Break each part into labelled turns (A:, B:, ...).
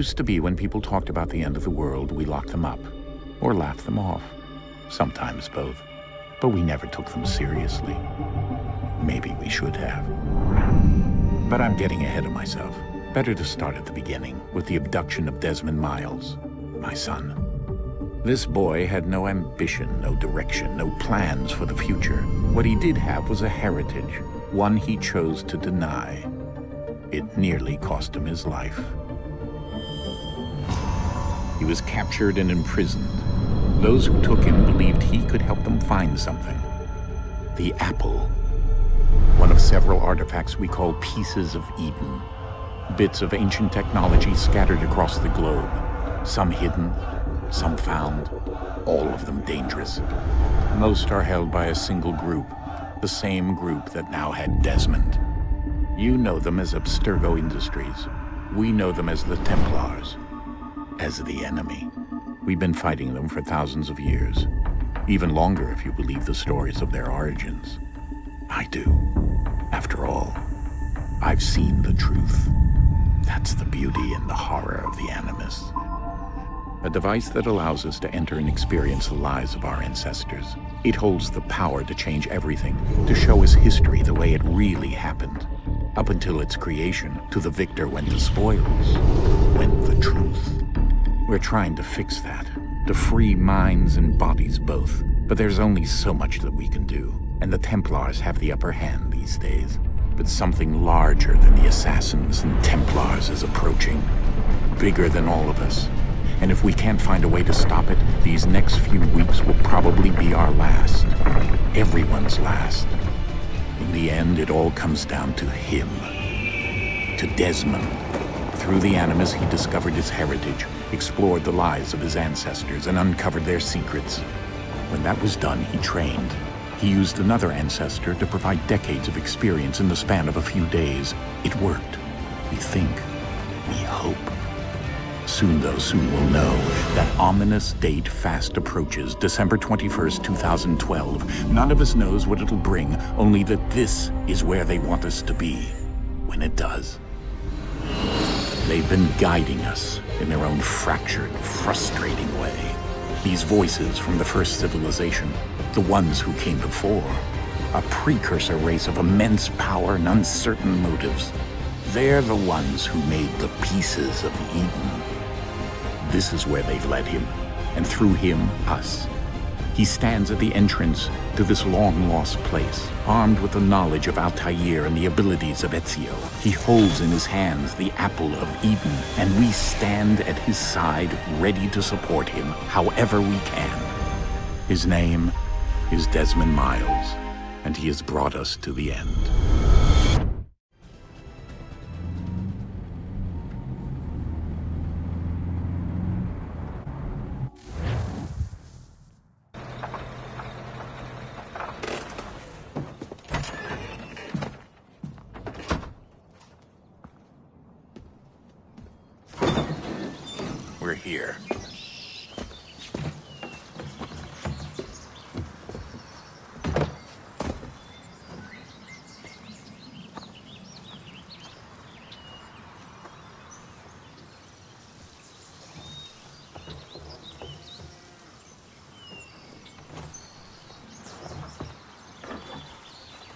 A: Used to be when people talked about the end of the world, we locked them up. Or laughed them off. Sometimes both. But we never took them seriously. Maybe we should have. But I'm getting ahead of myself. Better to start at the beginning, with the abduction of Desmond Miles, my son. This boy had no ambition, no direction, no plans for the future. What he did have was a heritage, one he chose to deny. It nearly cost him his life. He was captured and imprisoned. Those who took him believed he could help them find something. The apple. One of several artifacts we call pieces of Eden. Bits of ancient technology scattered across the globe. Some hidden, some found, all of them dangerous. Most are held by a single group, the same group that now had Desmond. You know them as Abstergo Industries. We know them as the Templars, as the enemy. We've been fighting them for thousands of years, even longer if you believe the stories of their origins. I do. After all, I've seen the truth. That's the beauty and the horror of the Animus. A device that allows us to enter and experience the lives of our ancestors. It holds the power to change everything, to show us history the way it really happened. Up until its creation, to the victor went the spoils, went the truth. We're trying to fix that, to free minds and bodies both. But there's only so much that we can do, and the Templars have the upper hand these days. But something larger than the assassins and Templars is approaching, bigger than all of us. And if we can't find a way to stop it, these next few weeks will probably be our last. Everyone's last. In the end, it all comes down to him. To Desmond. Through the Animus, he discovered his heritage, explored the lives of his ancestors, and uncovered their secrets. When that was done, he trained. He used another ancestor to provide decades of experience in the span of a few days. It worked. We think. We hope. Soon, though, soon we'll know. That ominous date fast approaches, December 21st, 2012. None of us knows what it'll bring, only that this is where they want us to be, when it does. They've been guiding us in their own fractured, frustrating way. These voices from the first civilization, the ones who came before, a precursor race of immense power and uncertain motives. They're the ones who made the pieces of Eden. This is where they've led him, and through him, us. He stands at the entrance to this long-lost place, armed with the knowledge of Altair and the abilities of Ezio. He holds in his hands the apple of Eden, and we stand at his side, ready to support him however we can. His name is Desmond Miles, and he has brought us to the end. We're here.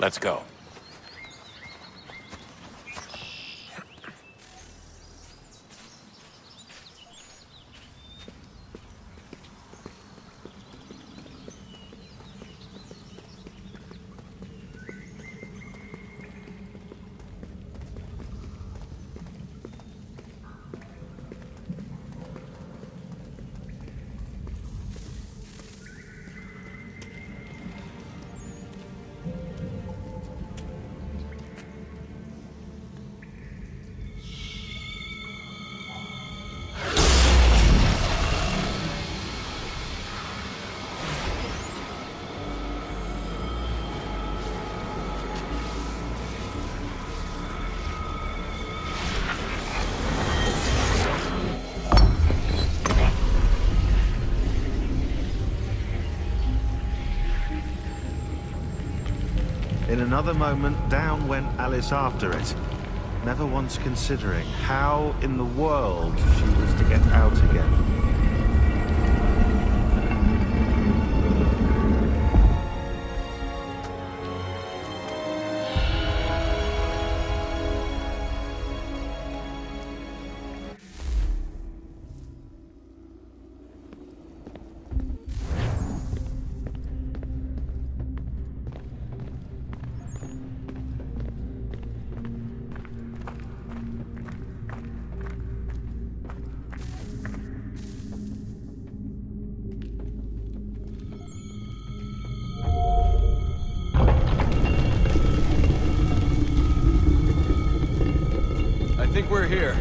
A: Let's go.
B: In another moment, down went Alice after it. never once considering how in the world she was to get out again.
C: I think we're here.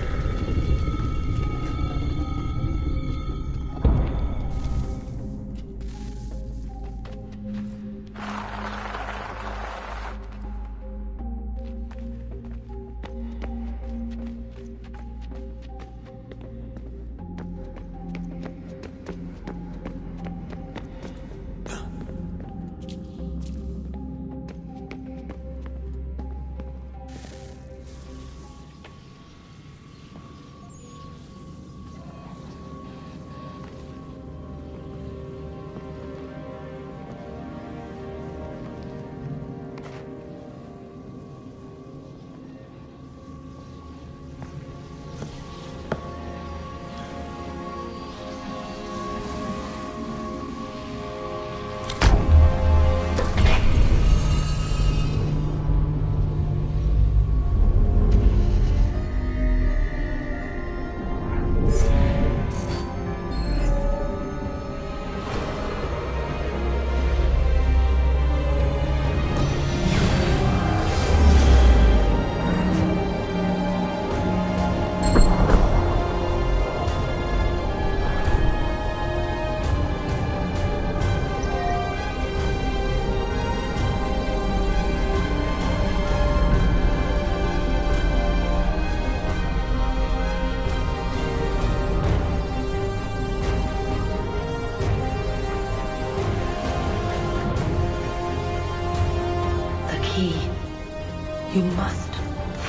D: You must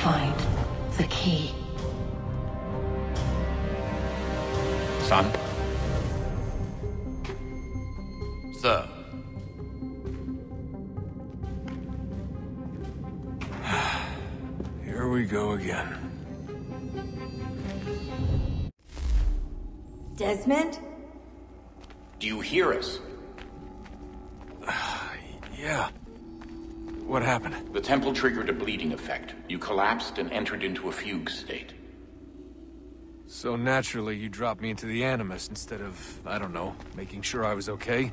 D: find the key.
A: Son?
C: Sir. Here we go again.
D: Desmond?
A: Do you hear us?
C: Yeah. What happened?
A: The temple triggered a bleeding effect. You collapsed and entered into a fugue state.
C: So naturally, you dropped me into the Animus instead of, I don't know, making sure I was okay?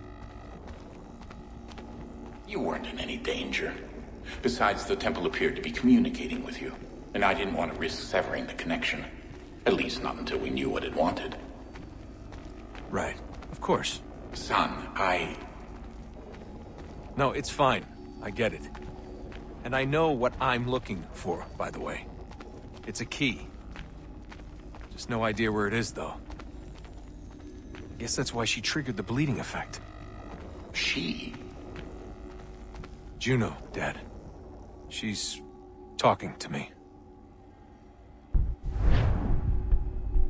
A: You weren't in any danger. Besides, the temple appeared to be communicating with you, and I didn't want to risk severing the connection. At least not until we knew what it wanted.
C: Right. Of course.
A: Son,
C: No, it's fine. I get it. And I know what I'm looking for, by the way. It's a key. Just no idea where it is, though. I guess that's why she triggered the bleeding effect.
A: She?
C: Juno, Dad. She's talking to me.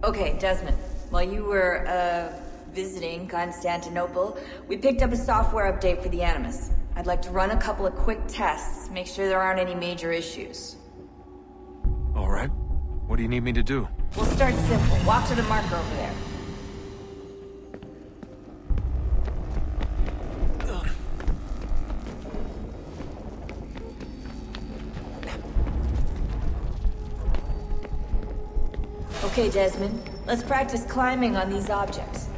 D: Okay, Desmond. While you were, visiting Constantinople, we picked up a software update for the Animus. I'd like to run a couple of quick tests, make sure there aren't any major issues.
C: All right. What do you need me to do?
D: We'll start simple. Walk to the marker over there. Okay, Desmond. Let's practice climbing on these objects.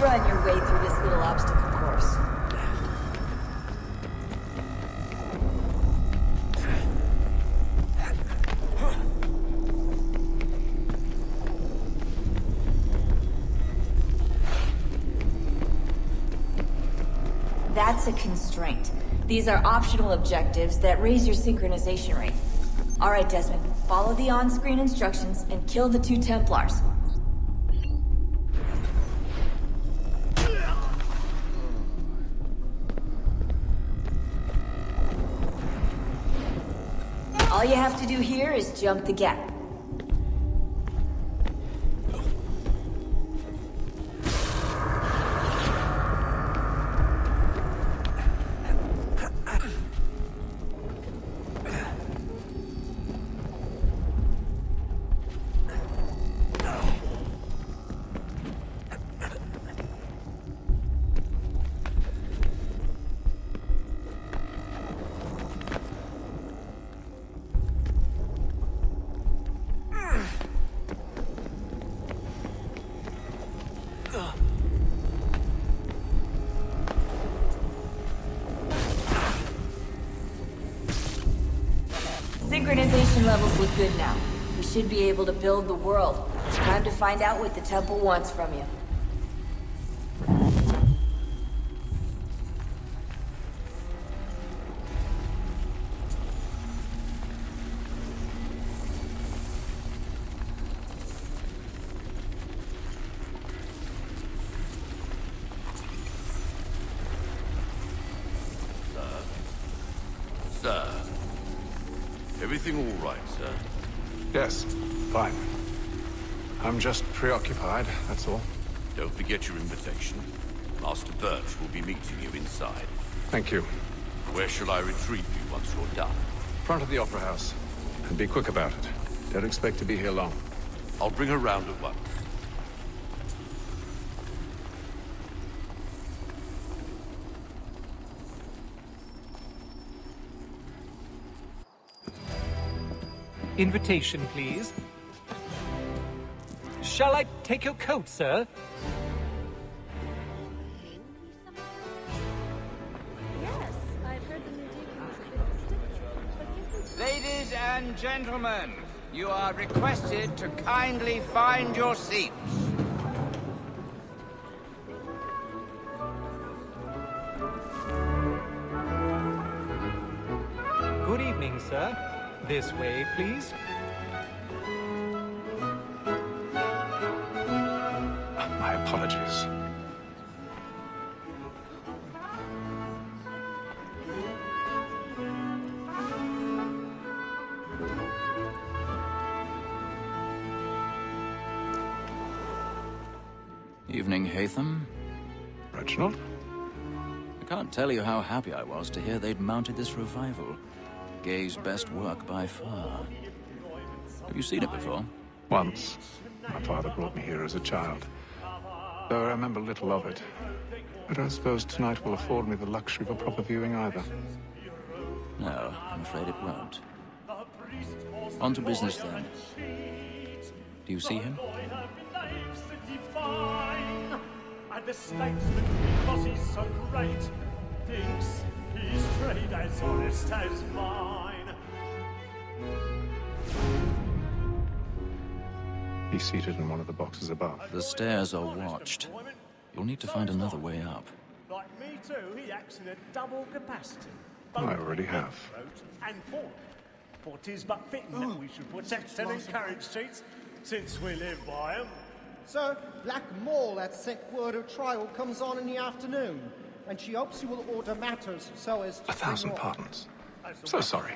D: Run your way through this little obstacle That's a constraint. These are optional objectives that raise your synchronization rate. Alright, Desmond. Follow the on-screen instructions and kill the 2 Templars. All you have to do here is jump the gap. Synchronization levels look good now. We should be able to build the world. Time to find out what the temple wants from you.
E: Sir. Everything all right, sir?
C: Yes, fine. I'm just preoccupied, that's all.
E: Don't forget your invitation. Master Birch will be meeting you inside.
C: Thank you.
E: Where shall I retrieve you once you're done?
C: Front of the Opera House. And be quick about it. Don't expect to be here long.
E: I'll bring her round at once.
F: Invitation, please. Shall I take your coat, sir?
G: Yes, I've heard the new deal.
H: Ladies and gentlemen, you are requested to kindly find your seats.
F: Good evening, sir. This way, please.
C: My apologies.
I: Evening, Hatham.
C: Reginald?
I: I can't tell you how happy I was to hear they'd mounted this revival. Gay's best work by far. Have you seen it before?
C: Once. My father brought me here as a child. Though I remember little of it. I don't suppose tonight will afford me the luxury of a proper viewing either.
I: No, I'm afraid it won't. On to business then. Do you see him?
J: And the statesman, because he's so great, thinks his trade as honest as mine.
C: He's seated in one of the boxes above.
I: The stairs are watched. You'll need to find another way up.
J: Like me too, he acts in a double capacity.
C: I already have.
J: And forward. For 'tis but fitting that we should protect and encourage cheats, since we live by 'em.
K: Sir, Black Mall at set word of trial comes on in the afternoon, and she hopes you will order matters so as to...
C: 1,000 pardons. So sorry.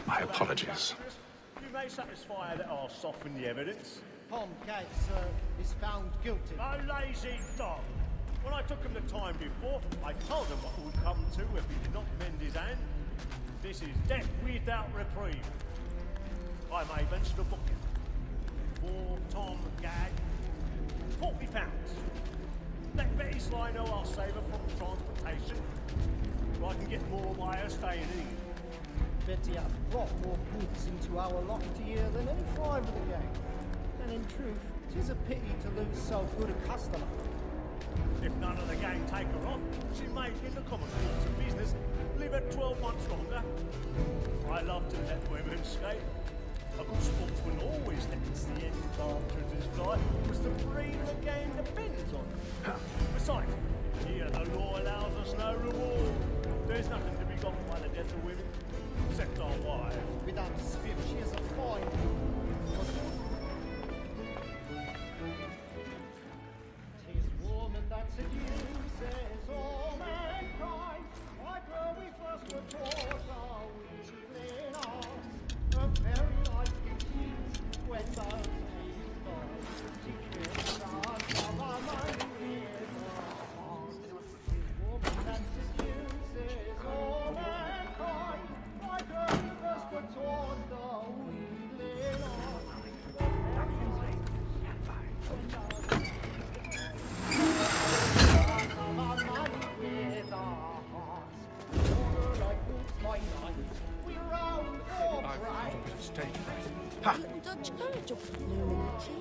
C: My apologies.
J: You may satisfy her that I'll soften the evidence.
K: Tom Gates, sir, is found guilty.
J: A lazy dog. When I took him the time before, I told him what would come to if he did not mend his hand. This is death without reprieve. I may venture to book him. For Tom Gag, £40. Let Betty Sly know I'll save her from transportation, so I can get more by her staying in.
K: Betty hath brought more goods into our loft here than any five of the gang. And in truth, 'tis a pity to lose so good a customer.
J: If none of the gang take her off, she may, in the common course of business, live at 12 months longer. I love to let women skate. A good sportsman always lets the end after his life, because the breed of the game depends on it. Besides, Here the law allows us no reward. There's nothing to be got by the death of women, except our wives.
K: Without spirit, she is a fine. Tis woman that seduces all mankind. Like her we first were taught, are we in us? A very life begins when those days die. She kills us from our mind with her heart. Tis woman that seduces all mankind. Like her we first were taught, are we in us? A very life begins when those days
C: Ha!
G: Dutch courage of lunacy.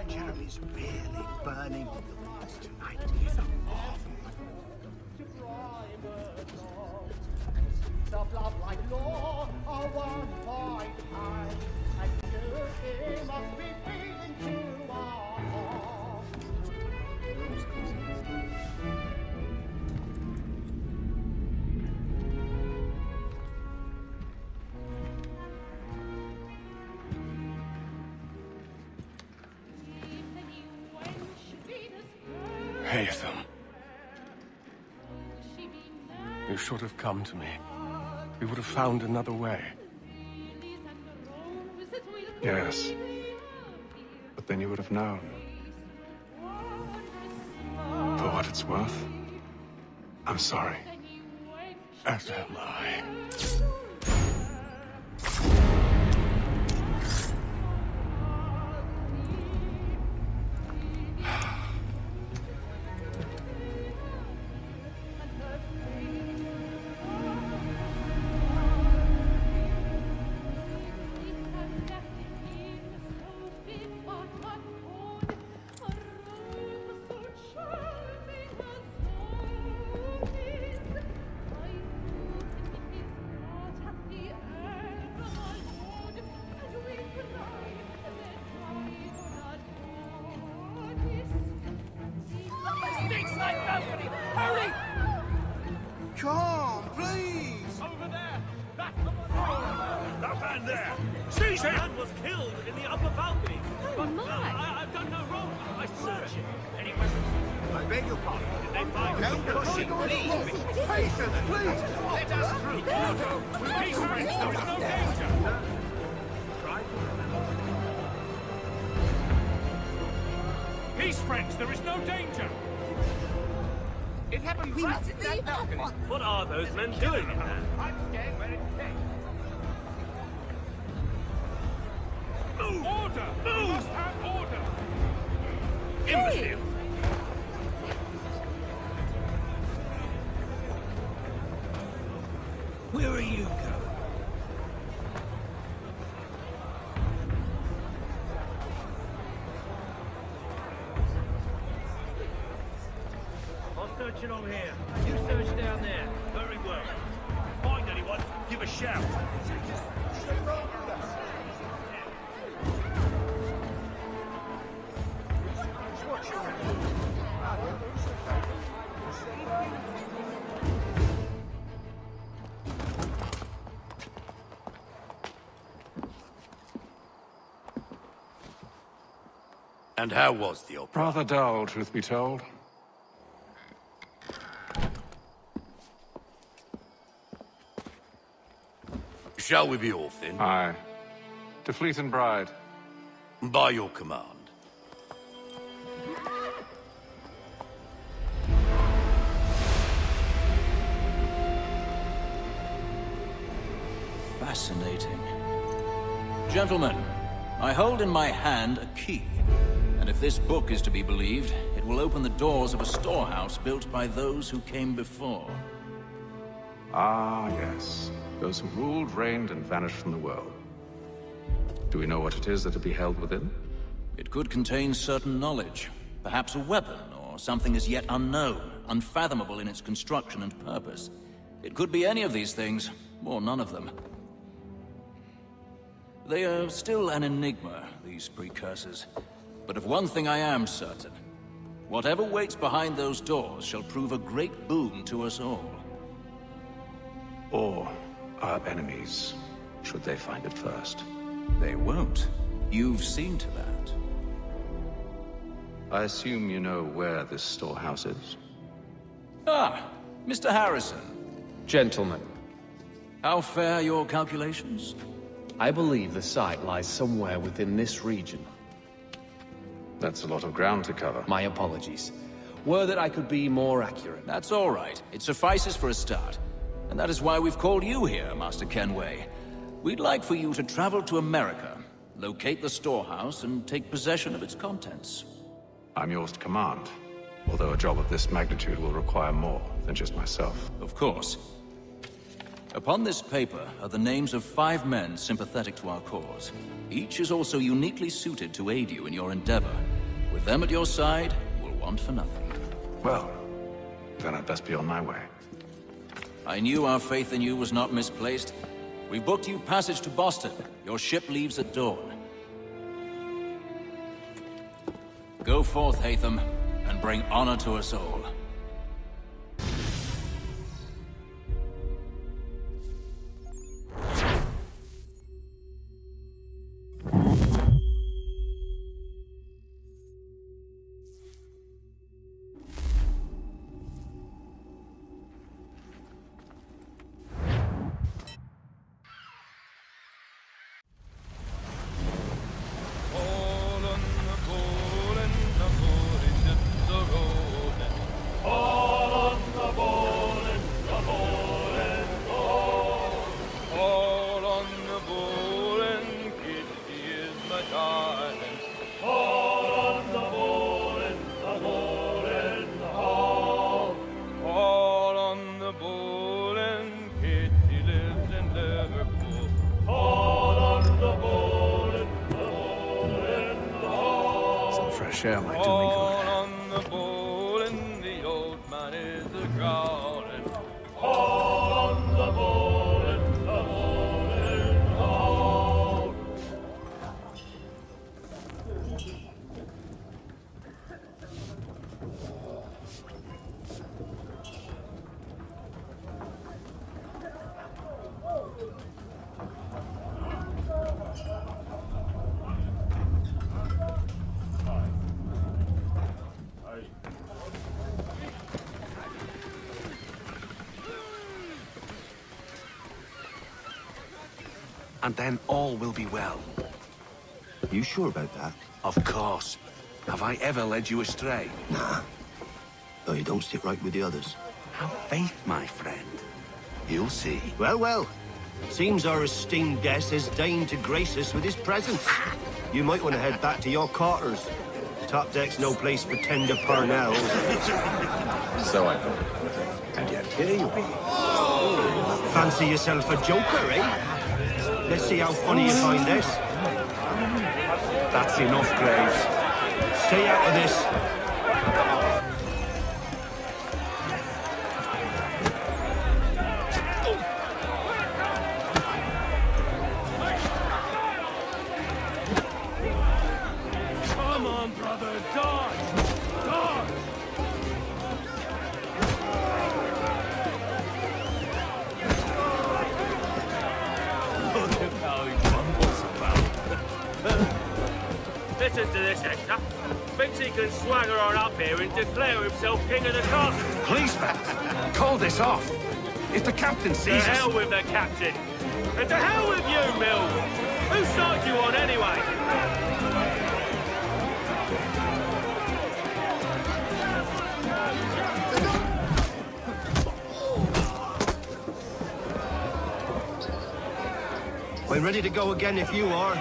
H: Jeremy's really burning with the woods tonight. He's a marvel.
K: Of love like law are one by hand, and you must be feeling to our heart.
L: Haytham. You should have come to me. We would have found another way. Yes. But then you would have known. For what it's worth, I'm sorry. As am I.
H: Come, please!
J: Over there! That
H: man there! Seize him!
J: man was killed in the upper balcony.
G: Oh, my!
J: I've done no wrong. I searched him. Any weapons?
H: I beg your pardon.
J: Did they find
H: Don't push it, please! Patience, please!
J: Let us through. Peace, friends. There is no danger. Peace, friends. There is no danger.
H: It happened right at that balcony.
J: What are those men doing in there?
H: I'm staying where it's safe.
J: Move! Order! Move! We must have order!
H: Imbecile! Where are you going?
J: I'm searching on here. You search down there. Very well. Find anyone, give a shout.
E: And how was the opera?
L: Rather dull, truth be told.
E: Shall we be off then?
L: Aye. To Fleet and Bride.
E: By your command.
I: Fascinating. Gentlemen, I hold in my hand a key. And if this book is to be believed, it will open the doors of a storehouse built by those who came before.
L: Ah, yes. Those who ruled, reigned, and vanished from the world. Do we know what it is that to be held within?
I: It could contain certain knowledge. Perhaps a weapon, or something as yet unknown, unfathomable in its construction and purpose. It could be any of these things, or none of them. They are still an enigma, these precursors. But of one thing I am certain. Whatever waits behind those doors shall prove a great boon to us all.
L: Or our enemies, should they find it first.
I: They won't. You've seen to that.
L: I assume you know where this storehouse is?
I: Ah, Mr. Harrison.
M: Gentlemen.
I: How fare your calculations?
M: I believe the site lies somewhere within this region.
L: That's a lot of ground to cover.
M: My apologies. Were that I could be more accurate.
I: That's all right. It suffices for a start. And that is why we've called you here, Master Kenway. We'd like for you to travel to America, locate the storehouse, and take possession of its contents.
L: I'm yours to command. Although a job of this magnitude will require more than just myself.
I: Of course. Upon this paper are the names of 5 men sympathetic to our cause. Each is also uniquely suited to aid you in your endeavor. With them at your side, you will want for nothing.
L: Well, then I'd best be on my way.
I: I knew our faith in you was not misplaced. We booked you passage to Boston. Your ship leaves at dawn. Go forth, Hatham, and bring honor to us all.
C: Share might do me good.
K: On the bowl and the old man is a-growling. On the bowl and the bowl and the bowl.
E: And then all will be well.
N: You sure about that?
E: Of course. Have I ever led you astray?
N: Nah. Though you don't sit right with the others.
E: Have faith, my friend. You'll see.
N: Well, well. Seems our esteemed guest has deigned to grace us with his presence. You might want to head back to your quarters. Top deck's no place for tender parnells.
A: So I thought. And yet here you be.
N: Fancy yourself a joker, eh? Let's see how funny you find this.
E: That's enough, Graves.
N: Stay out of this.
K: Come on, brother, dodge! Dodge! Look at how he bumbles about. Listen to this, Hector. Thinks he can swagger on up here and declare himself king of the castle.
E: Please, Pat. Call this off. If the captain
K: To
E: sees us...
K: hell with the captain. And to hell with you, Mill. Whose side you on, anyway?
N: I'm ready to go again if you are.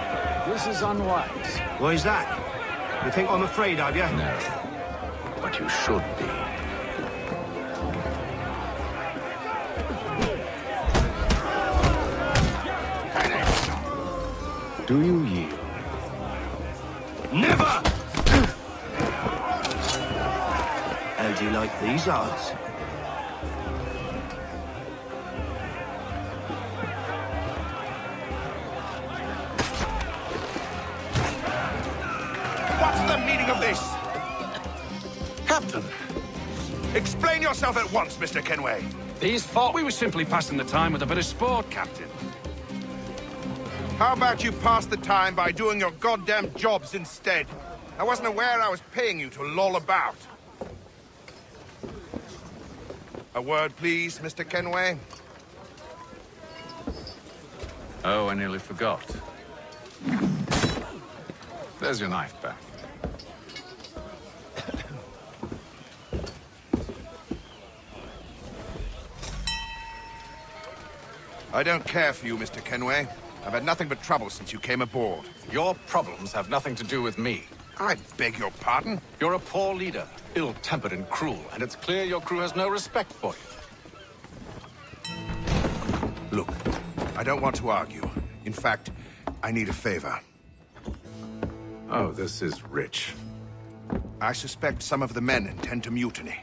A: This is unwise.
N: Why's that? You think I'm afraid of you?
A: No. But you should be. Do you yield?
N: Never! How do you like these odds?
O: meaning of this?
P: Captain!
O: Explain yourself at once, Mr. Kenway.
P: These thought we were simply passing the time with a bit of sport, Captain.
O: How about you pass the time by doing your goddamn jobs instead? I wasn't aware I was paying you to loll about. A word, please, Mr. Kenway.
L: Oh, I nearly forgot. There's your knife back.
O: I don't care for you, Mr. Kenway. I've had nothing but trouble since you came aboard.
L: Your problems have nothing to do with me.
O: I beg your pardon?
L: You're a poor leader, ill-tempered and cruel, and it's clear your crew has no respect for you.
O: Look, I don't want to argue. In fact, I need a favor.
L: Oh, this is rich.
O: I suspect some of the men intend to mutiny.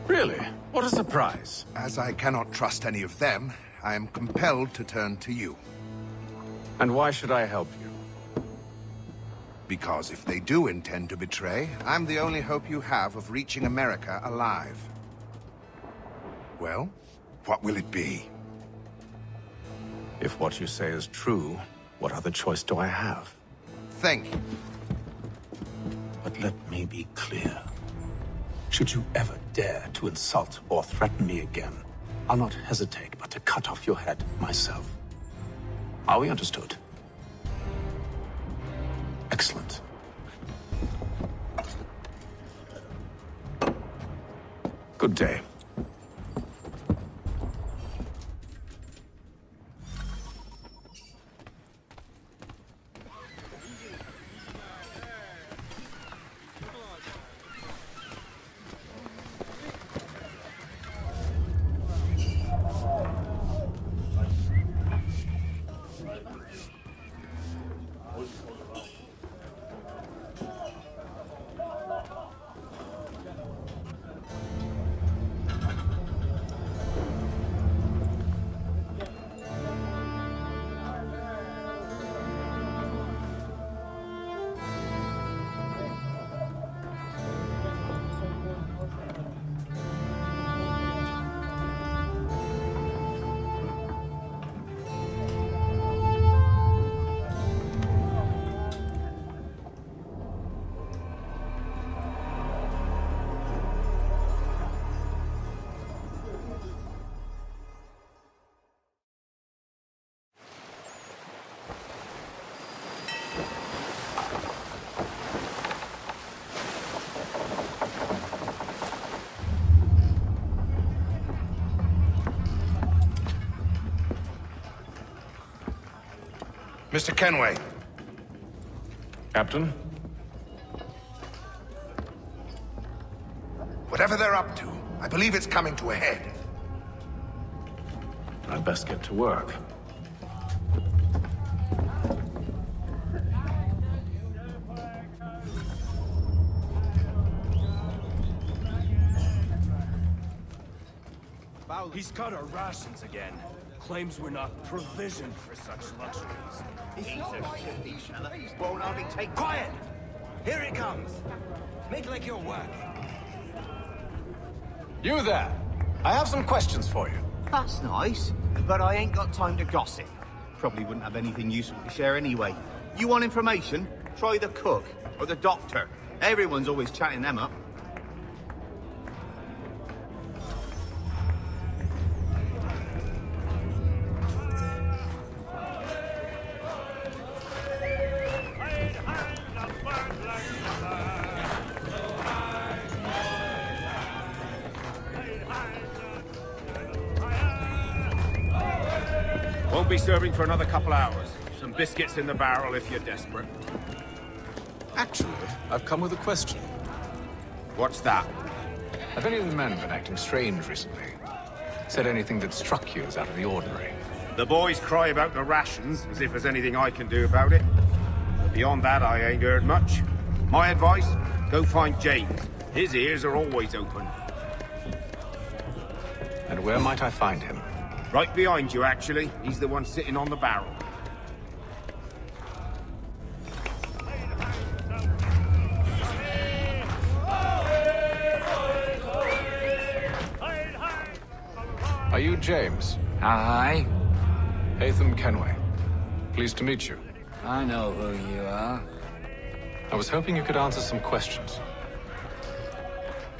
L: Really? What a surprise.
O: As I cannot trust any of them, I am compelled to turn to you.
L: And why should I help you?
O: Because if they do intend to betray, I'm the only hope you have of reaching America alive. Well, what will it be?
L: If what you say is true, what other choice do I have?
O: Thank you.
P: But let me be clear. Should you ever dare to insult or threaten me again, I'll not hesitate but to cut off your head myself. Are we understood? Excellent.
L: Good day.
O: Mr. Kenway.
L: Captain?
O: Whatever they're up to, I believe it's coming to a head.
L: I'd best get to work.
Q: He's cut our rations again. Claims we're not provisioned for such luxuries.
H: He's a shifty fella. Won't hardly take... Quiet! Here it comes. Make like you're working.
P: You there! I have some questions for you.
H: That's nice, but I ain't got time to gossip. Probably wouldn't have anything useful to share anyway. You want information? Try the cook or the doctor. Everyone's always chatting them up.
Q: Won't be serving for another couple hours. Some biscuits in the barrel if you're desperate.
L: Actually, I've come with a question.
Q: What's that?
L: Have any of the men been acting strange recently? Said anything that struck you as out of the ordinary?
Q: The boys cry about the rations, as if there's anything I can do about it. But beyond that, I ain't heard much. My advice, go find James. His ears are always open.
L: And where might I find him?
Q: Right behind you, actually. He's the one sitting on the barrel.
L: James.
R: Hi.
L: Haytham Kenway. Pleased to meet you.
R: I know who you are.
L: I was hoping you could answer some questions.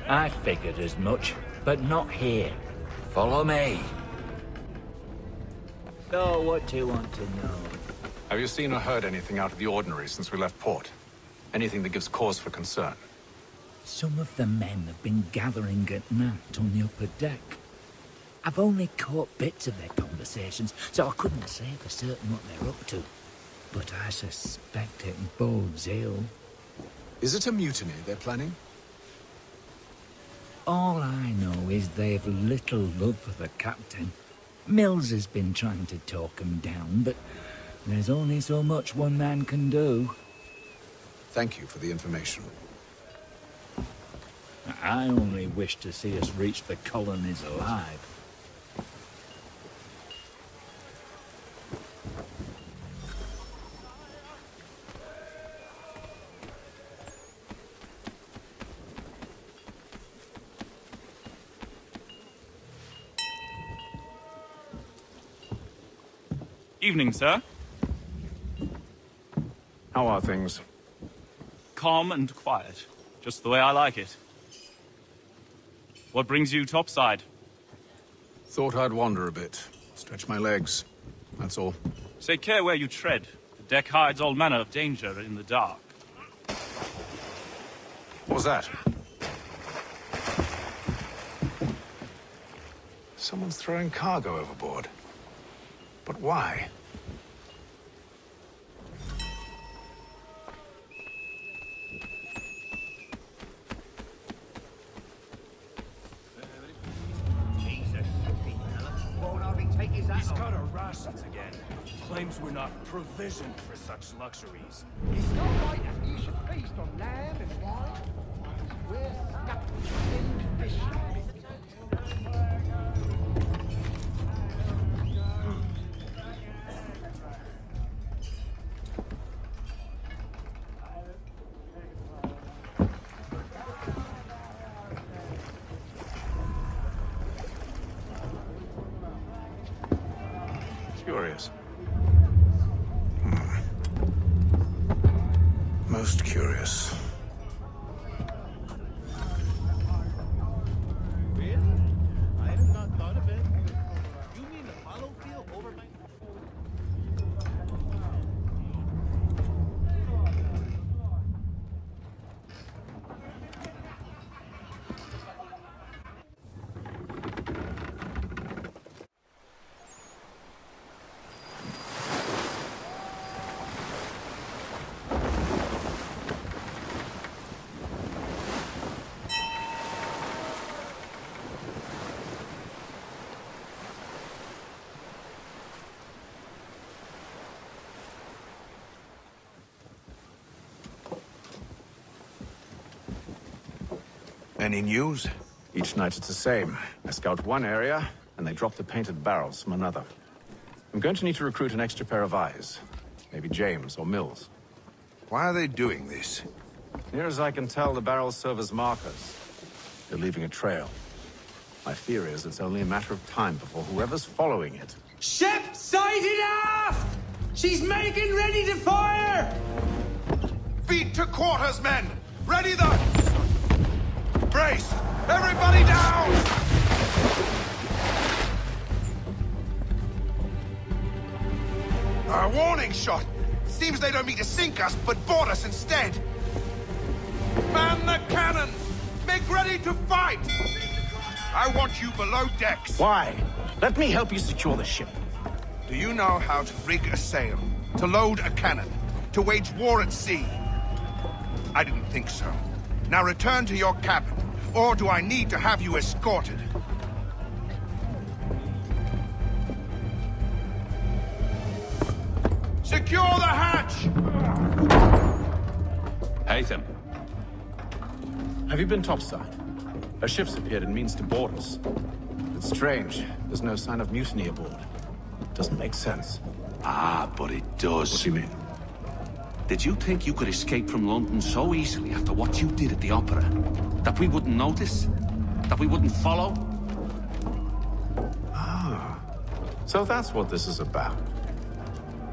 R: I figured as much, but not here. Follow me. So, what do you want to know?
L: Have you seen or heard anything out of the ordinary since we left port? Anything that gives cause for concern?
R: Some of the men have been gathering at night on the upper deck. I've only caught bits of their conversations, so I couldn't say for certain what they're up to. But I suspect it bodes ill.
S: Is it a mutiny they're planning?
R: All I know is they've little love for the captain. Mills has been trying to talk him down, but there's only so much one man can do.
S: Thank you for the information.
R: I only wish to see us reach the colonies alive.
T: Evening, sir.
L: How are things?
T: Calm and quiet. Just the way I like it. What brings you topside?
L: Thought I'd wander a bit. Stretch my legs. That's all.
T: Take care where you tread. The deck hides all manner of danger in the dark.
L: What was that? Someone's throwing cargo overboard. But why?
J: He's got our rations again. Claims we're not provisioned for such luxuries.
K: It's not right that you should feast on lamb and wine. We're stuck with fish.
L: Curious. Most curious.
J: Really? I have not thought of it. You mean the follow field over my...
O: Any news?
L: Each night it's the same. I scout one area, and they drop the painted barrels from another. I'm going to need to recruit an extra pair of eyes. Maybe James or Mills.
O: Why are they doing this?
L: Near as I can tell, the barrels serve as markers. They're leaving a trail. My fear is it's only a matter of time before whoever's following it...
U: Ship sighted aft! She's making ready to fire!
O: Feet to quarters, men! Ready the... Brace! Everybody down! A warning shot! Seems they don't mean to sink us, but board us instead! Man the cannons! Make ready to fight! I want you below decks.
N: Why? Let me help you secure the ship.
O: Do you know how to rig a sail? To load a cannon? To wage war at sea? I didn't think so. Now return to your cabin, or do I need to have you escorted? Secure the hatch!
L: Haytham. Have you been topside? A ship's appeared and means to board us. It's strange. There's no sign of mutiny aboard. Doesn't make sense.
E: Ah, but it does.
L: What do you mean?
E: Did you think you could escape from London so easily after what you did at the opera? That we wouldn't notice? That we wouldn't follow?
L: Ah. So that's what this is about.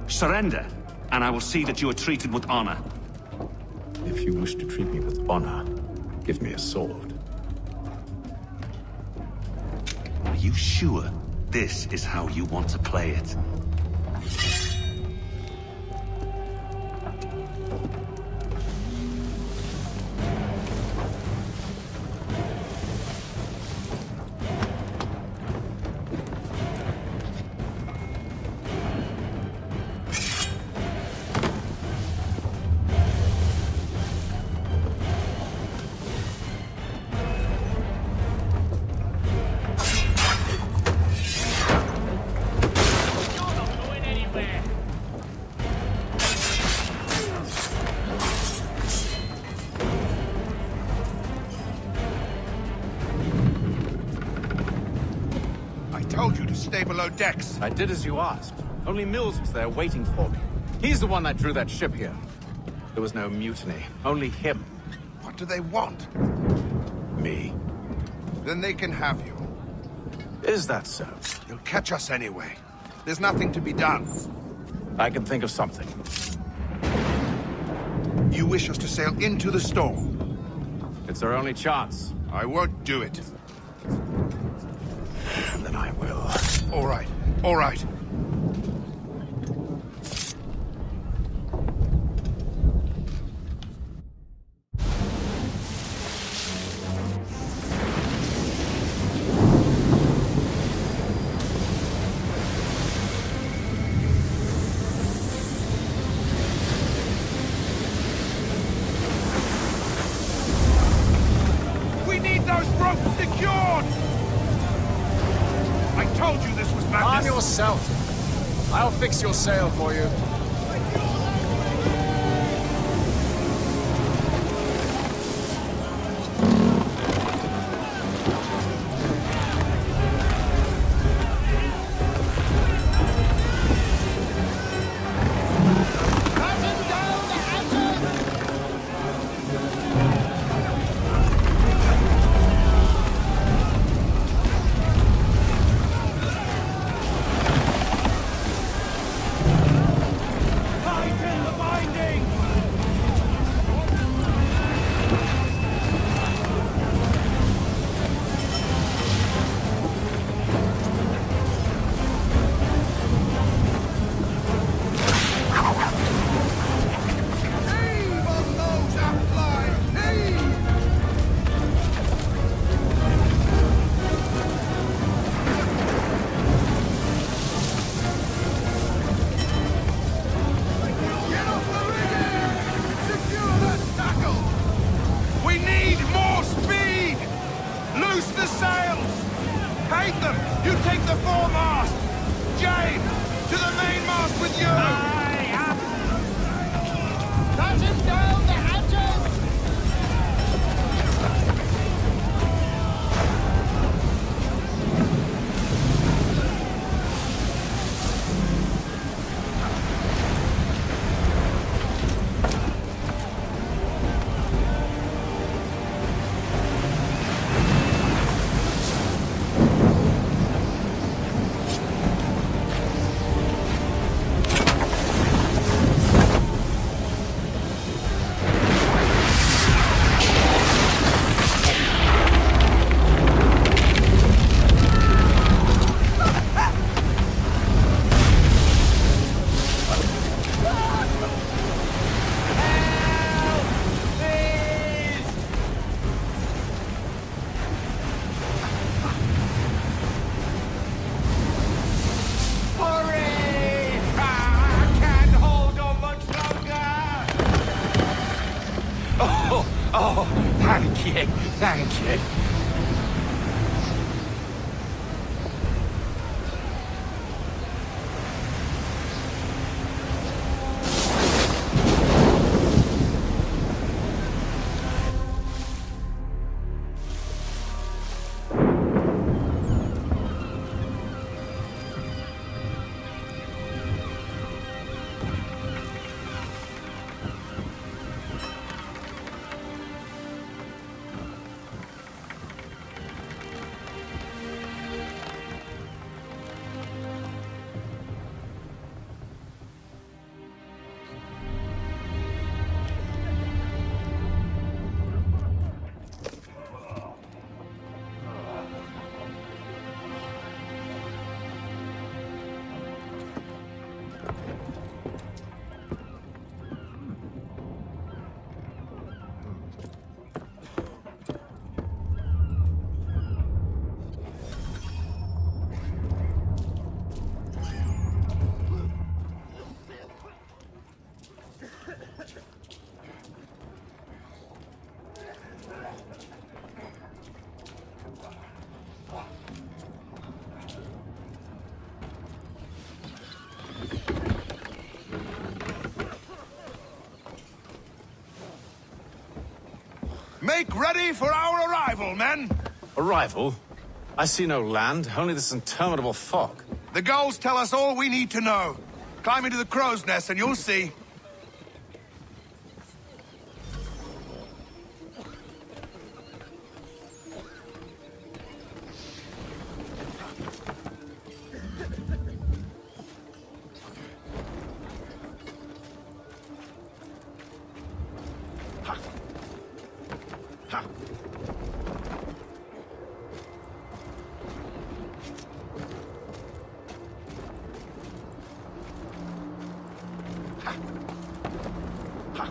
B: Surrender, and I will see that you are treated with honor.
L: If you wish to treat me with honor, give me a sword.
B: Are you sure this is how you want to play it?
O: Stay below decks.
L: I did as you asked. Only Mills was there waiting for me. He's the one that drew that ship here. There was no mutiny, only him.
O: What do they want?
L: Me.
O: Then they can have you.
L: Is that so?
O: You'll catch us anyway. There's nothing to be done.
L: I can think of something.
O: You wish us to sail into the storm?
L: It's our only chance.
O: I won't do it.
L: Then I will.
O: All right, all right. We need those ropes secured! I told you this was madness!
P: Calm yourself. I'll fix your sail for you.
A: Thank you.
O: Make ready for our arrival, men!
L: Arrival? I see no land, only this interminable fog.
O: The gulls tell us all we need to know. Climb into the crow's nest and you'll see. Ha!